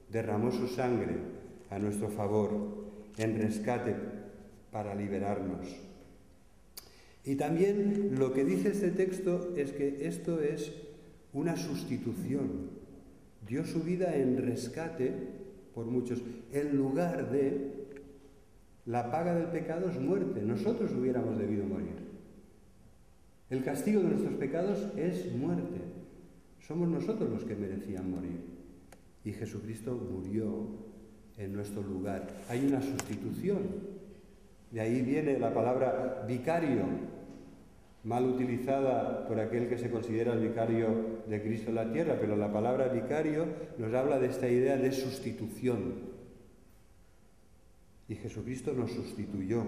Derramó su sangre a nuestro favor, en rescate, para liberarnos. Y también lo que dice este texto es que esto es una sustitución. Dio su vida en rescate por muchos, en lugar de la paga del pecado es muerte. Nosotros hubiéramos debido morir. El castigo de nuestros pecados es muerte. Somos nosotros los que merecían morir. Y Jesucristo murió en nuestro lugar. Hay una sustitución. De ahí viene la palabra vicario, mal utilizada por aquel que se considera el vicario de Cristo en la tierra, pero la palabra vicario nos habla de esta idea de sustitución. Y Jesucristo nos sustituyó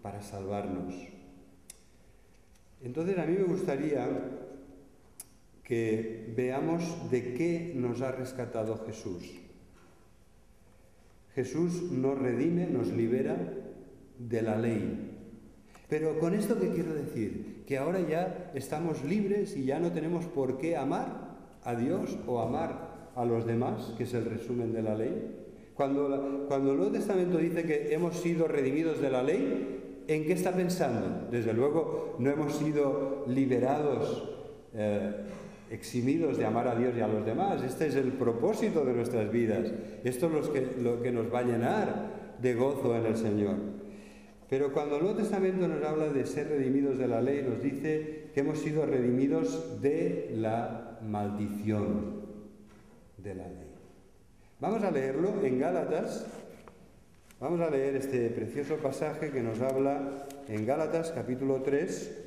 para salvarnos. Entonces a mí me gustaría que veamos de qué nos ha rescatado Jesús. Jesús nos redime, nos libera de la ley. Pero con esto, ¿qué quiero decir? Que ahora ya estamos libres y ya no tenemos por qué amar a Dios o amar a los demás, que es el resumen de la ley. Cuando el Nuevo Testamento dice que hemos sido redimidos de la ley, ¿en qué está pensando? Desde luego no hemos sido liberados, eximidos de amar a Dios y a los demás. Este es el propósito de nuestras vidas. Esto es lo que nos va a llenar de gozo en el Señor. Pero cuando el Nuevo Testamento nos habla de ser redimidos de la ley, nos dice que hemos sido redimidos de la maldición de la ley. Vamos a leerlo en Gálatas. Vamos a leer este precioso pasaje que nos habla en Gálatas capítulo 3,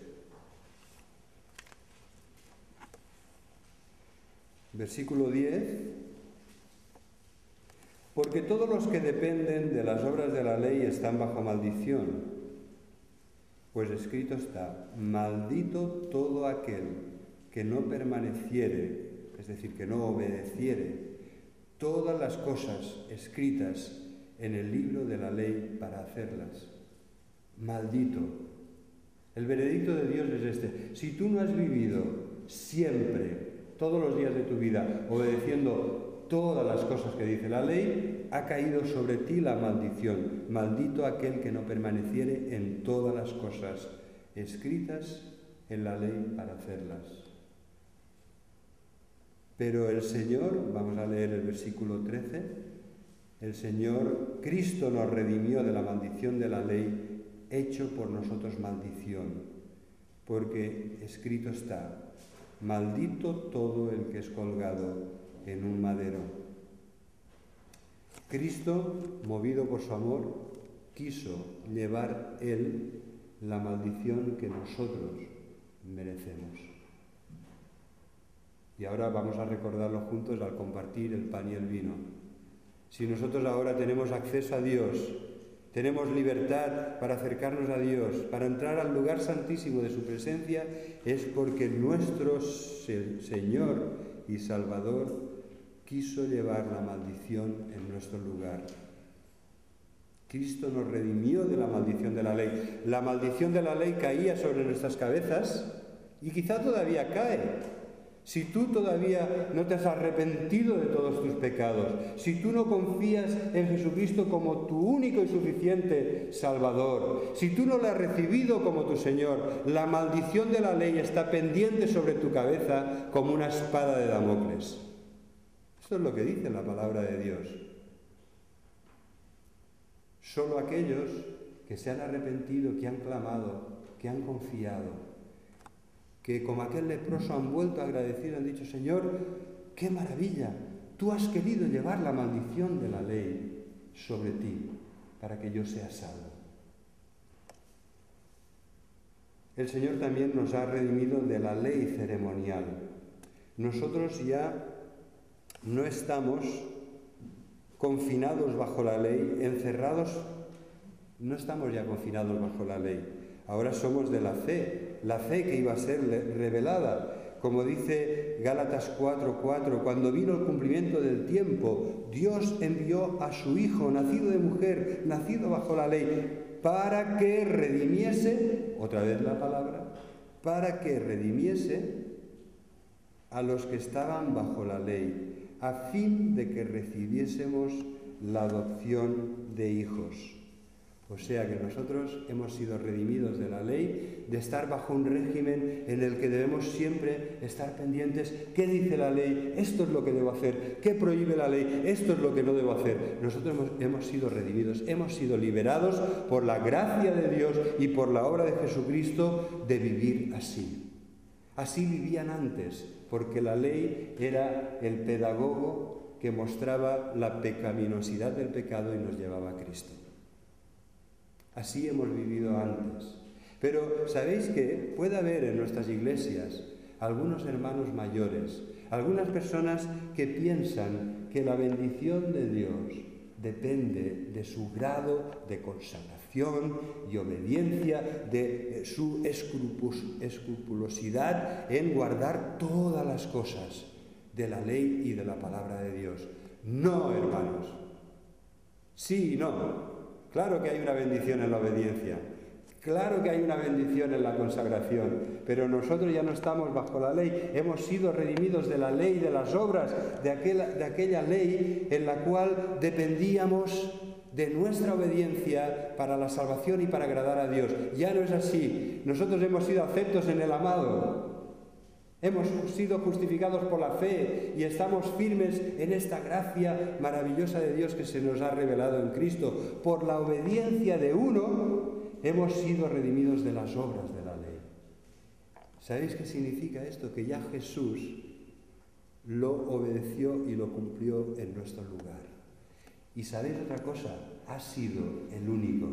versículo 10. Porque todos los que dependen de las obras de la ley están bajo maldición, pues escrito está: maldito todo aquel que no permaneciere, es decir, que no obedeciere todas las cosas escritas en el libro de la ley para hacerlas. Maldito. El veredicto de Dios es este: si tú no has vivido siempre, todos los días de tu vida, obedeciendo todas las cosas que dice la ley, ha caído sobre ti la maldición. Maldito aquel que no permaneciere en todas las cosas escritas en la ley para hacerlas. Pero el Señor, vamos a leer el versículo 13, el Señor, Cristo nos redimió de la maldición de la ley, hecho por nosotros maldición, porque escrito está: maldito todo el que es colgado en un madero. Cristo, movido por su amor, quiso llevar Él la maldición que nosotros merecemos. Y ahora vamos a recordarlo juntos al compartir el pan y el vino. Si nosotros ahora tenemos acceso a Dios, tenemos libertad para acercarnos a Dios, para entrar al lugar santísimo de su presencia, es porque nuestro Señor y Salvador quiso llevar la maldición en nuestro lugar. Cristo nos redimió de la maldición de la ley. La maldición de la ley caía sobre nuestras cabezas y quizá todavía cae. Si tú todavía no te has arrepentido de todos tus pecados, si tú no confías en Jesucristo como tu único y suficiente Salvador, si tú no le has recibido como tu Señor, la maldición de la ley está pendiente sobre tu cabeza como una espada de Damocles. Esto es lo que dice la palabra de Dios. Solo aquellos que se han arrepentido, que han clamado, que han confiado, que como aquel leproso han vuelto agradecidos, han dicho: Señor, qué maravilla, tú has querido llevar la maldición de la ley sobre ti para que yo sea salvo. El Señor también nos ha redimido de la ley ceremonial. Nosotros ya no estamos confinados bajo la ley, encerrados, no estamos ya confinados bajo la ley. Ahora somos de la fe que iba a ser revelada. Como dice Gálatas 4:4, cuando vino el cumplimiento del tiempo, Dios envió a su Hijo, nacido de mujer, nacido bajo la ley, para que redimiese, otra vez la palabra, para que redimiese a los que estaban bajo la ley, a fin de que recibiésemos la adopción de hijos. O sea que nosotros hemos sido redimidos de la ley, de estar bajo un régimen en el que debemos siempre estar pendientes. ¿Qué dice la ley? Esto es lo que debo hacer. ¿Qué prohíbe la ley? Esto es lo que no debo hacer. Nosotros hemos sido redimidos, hemos sido liberados por la gracia de Dios y por la obra de Jesucristo de vivir así. Así vivían antes, porque la ley era el pedagogo que mostraba la pecaminosidad del pecado y nos llevaba a Cristo. Así hemos vivido antes. Pero ¿sabéis qué? Puede haber en nuestras iglesias algunos hermanos mayores, algunas personas que piensan que la bendición de Dios depende de su grado de consagración y obediencia, de su escrupulosidad en guardar todas las cosas de la ley y de la palabra de Dios. No, hermanos. Sí y no. Claro que hay una bendición en la obediencia. Claro que hay una bendición en la consagración, pero nosotros ya no estamos bajo la ley, hemos sido redimidos de la ley, de las obras, de aquella ley en la cual dependíamos de nuestra obediencia para la salvación y para agradar a Dios. Ya no es así. Nosotros hemos sido aceptos en el amado. Hemos sido justificados por la fe y estamos firmes en esta gracia maravillosa de Dios que se nos ha revelado en Cristo. Por la obediencia de uno hemos sido redimidos de las obras de la ley. ¿Sabéis qué significa esto? Que ya Jesús lo obedeció y lo cumplió en nuestro lugar. Y sabéis otra cosa, ha sido el único.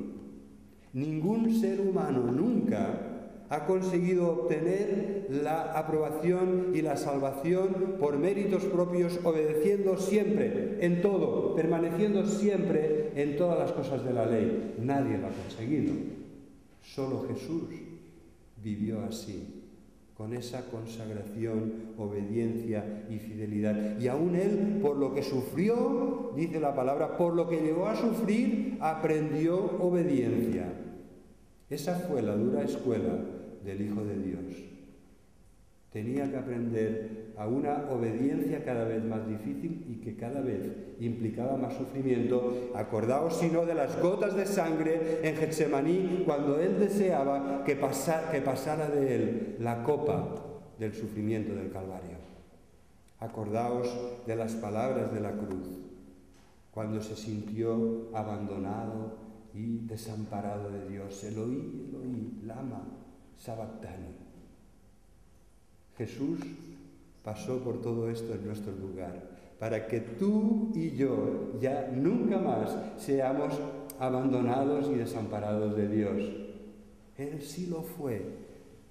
Ningún ser humano nunca ha conseguido obtener la aprobación y la salvación por méritos propios, obedeciendo siempre en todo, permaneciendo siempre en todas las cosas de la ley. Nadie lo ha conseguido. Solo Jesús vivió así, con esa consagración, obediencia y fidelidad. Y aún Él, por lo que sufrió, dice la palabra, por lo que llegó a sufrir, aprendió obediencia. Esa fue la dura escuela del Hijo de Dios. Tenía que aprender a una obediencia cada vez más difícil y que cada vez implicaba más sufrimiento. Acordaos, si no, de las gotas de sangre en Getsemaní, cuando Él deseaba que pasara de Él la copa del sufrimiento del Calvario. Acordaos de las palabras de la cruz, cuando se sintió abandonado y desamparado de Dios. Eloí, Eloí, lama sabactani. Jesús pasó por todo esto en nuestro lugar, para que tú y yo ya nunca más seamos abandonados y desamparados de Dios. Él sí lo fue.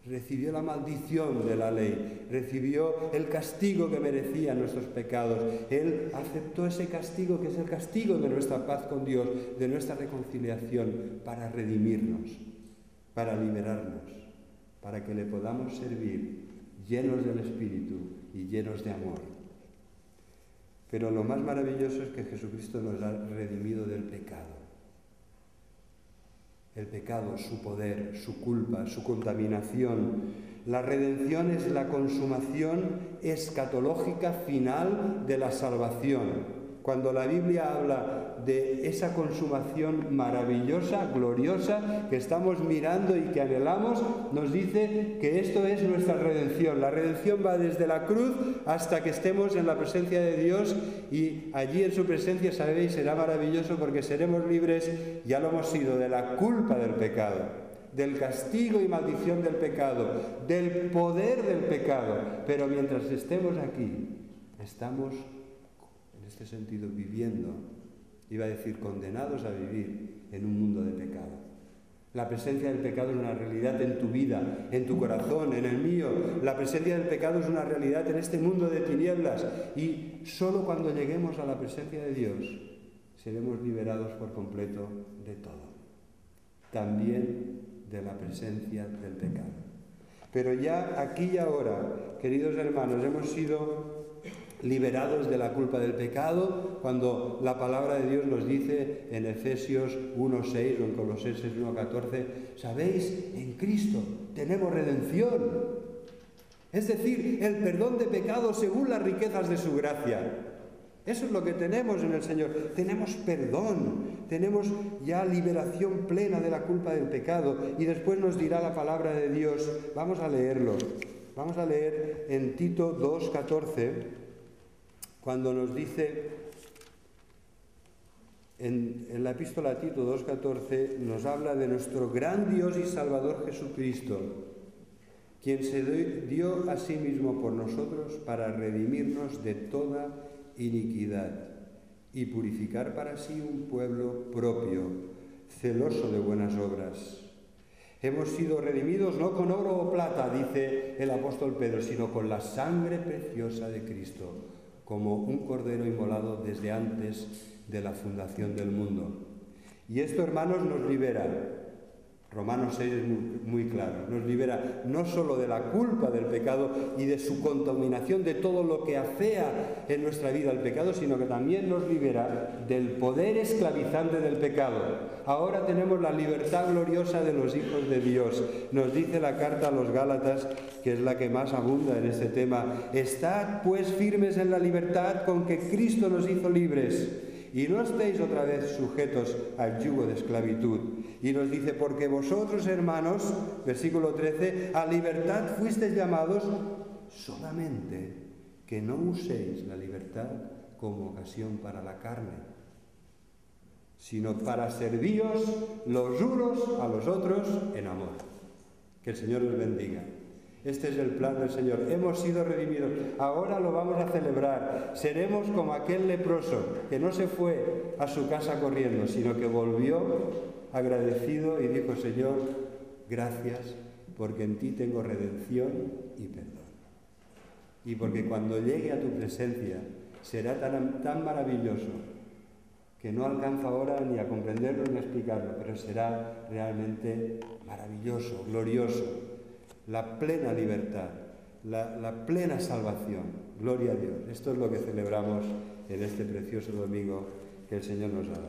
Recibió la maldición de la ley, recibió el castigo que merecían nuestros pecados. Él aceptó ese castigo, que es el castigo de nuestra paz con Dios, de nuestra reconciliación, para redimirnos, para liberarnos, para que le podamos servir llenos del Espíritu y llenos de amor. Pero lo más maravilloso es que Jesucristo nos ha redimido del pecado. El pecado, su poder, su culpa, su contaminación. La redención es la consumación escatológica final de la salvación. Cuando la Biblia habla de esa consumación maravillosa, gloriosa, que estamos mirando y que anhelamos, nos dice que esto es nuestra redención. La redención va desde la cruz hasta que estemos en la presencia de Dios, y allí en su presencia, sabéis, será maravilloso porque seremos libres, ya lo hemos sido, de la culpa del pecado, del castigo y maldición del pecado, del poder del pecado. Pero mientras estemos aquí, estamos, en este sentido, viviendo, iba a decir, condenados a vivir en un mundo de pecado. La presencia del pecado es una realidad en tu vida, en tu corazón, en el mío. La presencia del pecado es una realidad en este mundo de tinieblas. Y solo cuando lleguemos a la presencia de Dios seremos liberados por completo de todo. También de la presencia del pecado. Pero ya aquí y ahora, queridos hermanos, hemos sido liberados de la culpa del pecado, cuando la palabra de Dios nos dice en Efesios 1:6 o en Colosenses 1:14, ¿sabéis? En Cristo tenemos redención. Es decir, el perdón de pecados según las riquezas de su gracia. Eso es lo que tenemos en el Señor. Tenemos perdón, tenemos ya liberación plena de la culpa del pecado. Y después nos dirá la palabra de Dios. Vamos a leerlo. Vamos a leer en Tito 2:14. Cuando nos dice, en la epístola a Tito 2:14, nos habla de nuestro gran Dios y Salvador Jesucristo, quien se dio a sí mismo por nosotros para redimirnos de toda iniquidad y purificar para sí un pueblo propio, celoso de buenas obras. Hemos sido redimidos no con oro o plata, dice el apóstol Pedro, sino con la sangre preciosa de Cristo, como un cordero inmolado desde antes de la fundación del mundo. Y esto, hermanos, nos libera. Romanos 6 es muy claro, nos libera no solo de la culpa del pecado y de su contaminación, de todo lo que afea en nuestra vida el pecado, sino que también nos libera del poder esclavizante del pecado. Ahora tenemos la libertad gloriosa de los hijos de Dios. Nos dice la carta a los Gálatas, que es la que más abunda en este tema: estad pues firmes en la libertad con que Cristo nos hizo libres. Y no estéis otra vez sujetos al yugo de esclavitud. Y nos dice, porque vosotros, hermanos, versículo 13, a libertad fuisteis llamados, solamente que no uséis la libertad como ocasión para la carne, sino para servíos los unos a los otros en amor. Que el Señor los bendiga. Este es el plan del Señor. Hemos sido redimidos. Ahora lo vamos a celebrar. Seremos como aquel leproso que no se fue a su casa corriendo, sino que volvió agradecido y dijo: Señor, gracias, porque en ti tengo redención y perdón. Y porque cuando llegue a tu presencia será tan maravilloso que no alcanza ahora ni a comprenderlo ni a explicarlo, pero será realmente maravilloso, glorioso. La plena libertad, la plena salvación. Gloria a Dios. Esto es lo que celebramos en este precioso domingo que el Señor nos ha dado.